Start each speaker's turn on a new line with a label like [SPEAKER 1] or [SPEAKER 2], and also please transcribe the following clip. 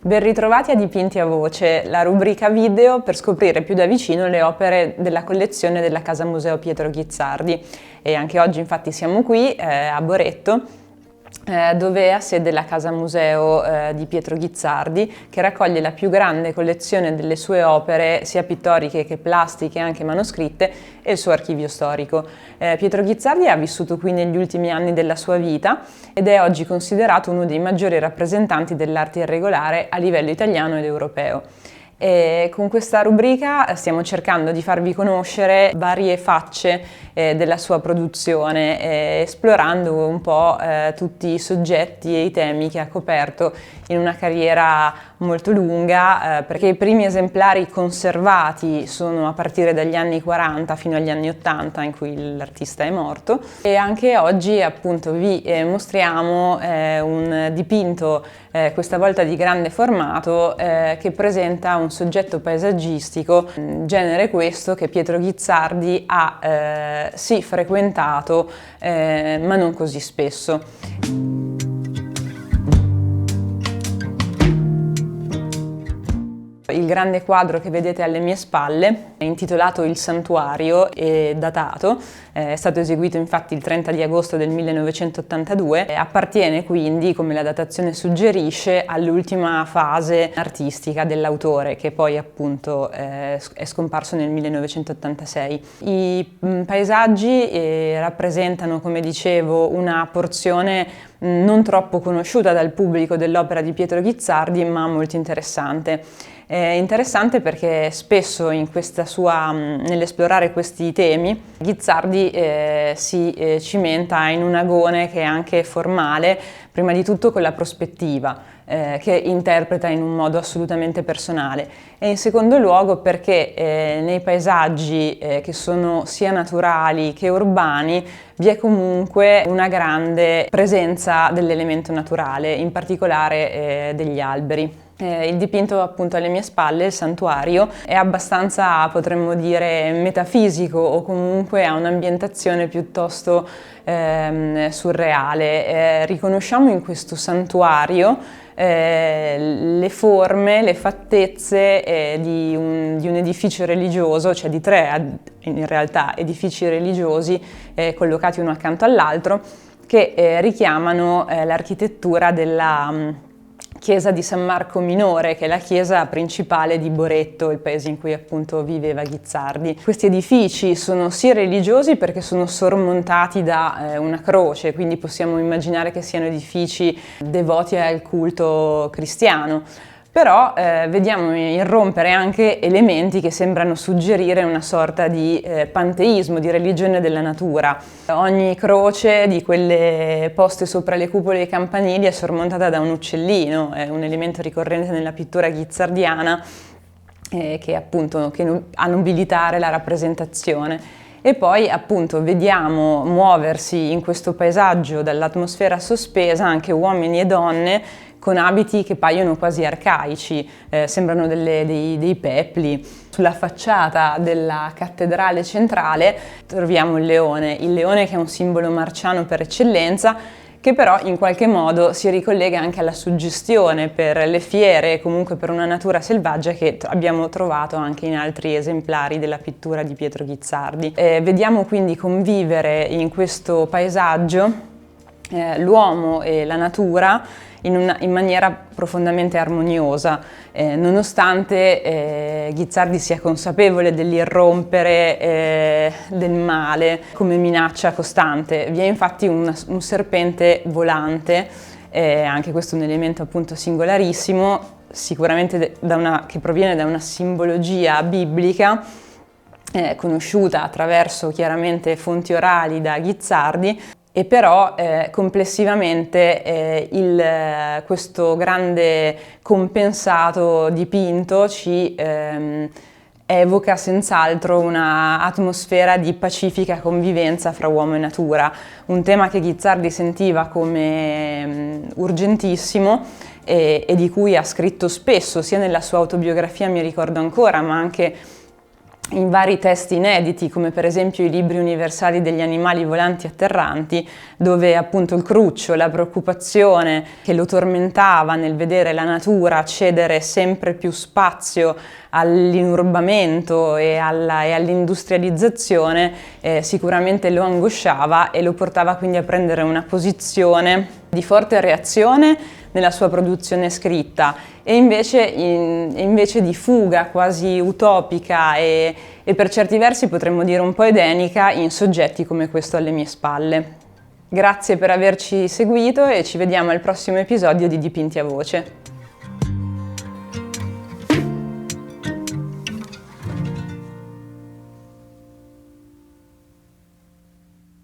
[SPEAKER 1] Ben ritrovati a Dipinti a Voce, la rubrica video per scoprire più da vicino le opere della collezione della Casa Museo Pietro Ghizzardi. E anche oggi infatti siamo qui a Boretto, dove ha sede la Casa Museo di Pietro Ghizzardi, che raccoglie la più grande collezione delle sue opere, sia pittoriche che plastiche, anche manoscritte, e il suo archivio storico. Pietro Ghizzardi ha vissuto qui negli ultimi anni della sua vita ed è oggi considerato uno dei maggiori rappresentanti dell'arte irregolare a livello italiano ed europeo. E con questa rubrica stiamo cercando di farvi conoscere varie facce della sua produzione, esplorando un po' tutti i soggetti e i temi che ha coperto in una carriera molto lunga, perché i primi esemplari conservati sono a partire dagli anni 40 fino agli anni 80 in cui l'artista è morto, e anche oggi appunto vi mostriamo un dipinto questa volta di grande formato che presenta un soggetto paesaggistico, genere questo che Pietro Ghizzardi ha sì frequentato ma non così spesso. Il grande quadro che vedete alle mie spalle è intitolato Il Santuario e datato, è stato eseguito infatti il 30 di agosto del 1982, appartiene quindi, come la datazione suggerisce, all'ultima fase artistica dell'autore, che poi appunto è scomparso nel 1986. I paesaggi rappresentano, come dicevo, una porzione non troppo conosciuta dal pubblico dell'opera di Pietro Ghizzardi, ma molto interessante. È interessante perché spesso nell'esplorare questi temi Ghizzardi si cimenta in un agone che è anche formale, prima di tutto con la prospettiva, che interpreta in un modo assolutamente personale, e in secondo luogo perché nei paesaggi che sono sia naturali che urbani vi è comunque una grande presenza dell'elemento naturale, in particolare degli alberi. Il dipinto appunto alle mie spalle, Il Santuario, è abbastanza, potremmo dire, metafisico, o comunque ha un'ambientazione piuttosto surreale. Riconosciamo in questo santuario le forme, le fattezze di un edificio religioso, cioè di tre in realtà edifici religiosi collocati uno accanto all'altro, che richiamano l'architettura della chiesa di San Marco Minore, che è la chiesa principale di Boretto, il paese in cui appunto viveva Ghizzardi. Questi edifici sono sia religiosi perché sono sormontati da una croce, quindi possiamo immaginare che siano edifici devoti al culto cristiano. Però vediamo irrompere anche elementi che sembrano suggerire una sorta di panteismo, di religione della natura. Ogni croce di quelle poste sopra le cupole dei campanili è sormontata da un uccellino, è un elemento ricorrente nella pittura ghizzardiana che ha nobilitare la rappresentazione. E poi appunto vediamo muoversi in questo paesaggio dall'atmosfera sospesa anche uomini e donne con abiti che paiono quasi arcaici, sembrano dei pepli. Sulla facciata della cattedrale centrale troviamo il leone che è un simbolo marciano per eccellenza, che però in qualche modo si ricollega anche alla suggestione per le fiere e comunque per una natura selvaggia che abbiamo trovato anche in altri esemplari della pittura di Pietro Ghizzardi. Vediamo quindi convivere in questo paesaggio l'uomo e la natura in maniera profondamente armoniosa, nonostante Ghizzardi sia consapevole dell'irrompere del male come minaccia costante. Vi è infatti un serpente volante, anche questo è un elemento appunto singolarissimo, sicuramente che proviene da una simbologia biblica, conosciuta attraverso chiaramente fonti orali da Ghizzardi. E però complessivamente questo grande compensato dipinto ci evoca senz'altro una atmosfera di pacifica convivenza fra uomo e natura, un tema che Guizzardi sentiva come urgentissimo e di cui ha scritto spesso, sia nella sua autobiografia Mi ricordo ancora, ma anche in vari testi inediti, come per esempio i libri universali degli animali volanti atterranti, dove appunto il cruccio, la preoccupazione che lo tormentava nel vedere la natura cedere sempre più spazio all'inurbamento e all'industrializzazione, sicuramente lo angosciava e lo portava quindi a prendere una posizione di forte reazione nella sua produzione scritta e invece di fuga quasi utopica e per certi versi potremmo dire un po' edenica in soggetti come questo alle mie spalle. Grazie per averci seguito e ci vediamo al prossimo episodio di Dipinti a Voce.